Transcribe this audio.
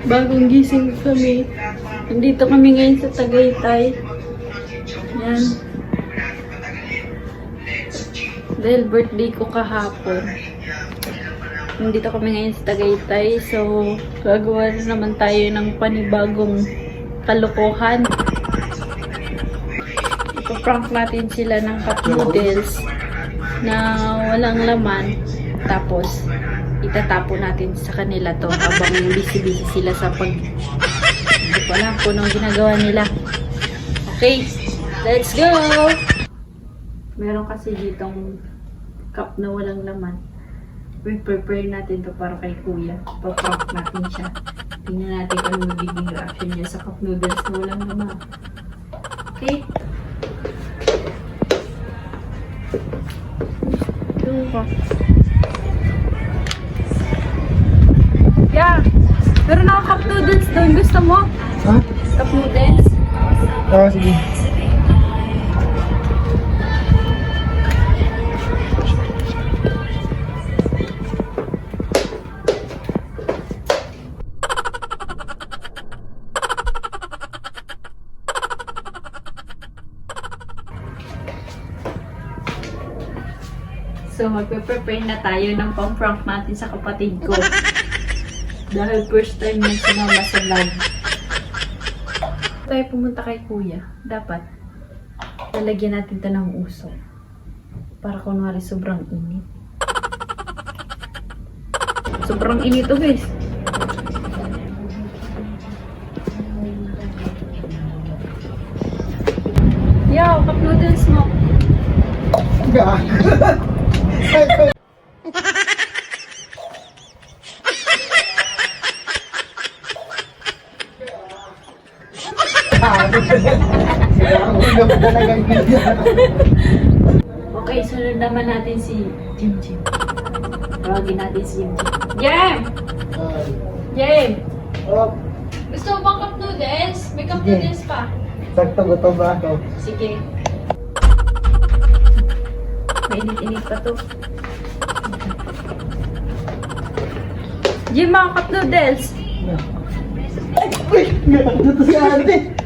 Bagong gising kami. Nandito kami ngayon sa Tagaytay. Yan. Dahil birthday ko kahapon. Nandito kami ngayon sa Tagaytay. So, gagawa na naman tayo ng panibagong kalokohan. Ipaprank natin sila ng cup noodles na walang laman. Tapos, itatapo natin sa kanila to habang busy-busy sila sa hindi ko alam kung anong ginagawa nila. Okay, let's go! Meron kasi ditong cup na walang laman. Prepare natin to para kay kuya. Paprank natin siya. Tingnan natin kung ano magiging reaction niya sa cup noodles na walang laman. Okay? Ito ka. Yeah. Meron ako cup noodles doon. Gusto mo? Ha? Cup noodles? Oo, sige. So, magpe-prepare na tayo ng pang-prank natin sa kapatid ko. Dahil first time niya sumama sa vlog. Tayo pumunta kay kuya. Dapat, lalagyan natin ito ng uso. Para kunwari sobrang init. Sobrang init to, guys. Yo, cup noodles mo. Gag. Okay, sunod naman natin si Jim. Tawagin natin si Jim. Jim! Oh, Gusto mo bang cup noodles? May cup Sige. noodles pa. sakto gutom ba ako? Sige. Mainit-init pa to. Jim, mga cup noodles. Uy! Gano'n to si ate!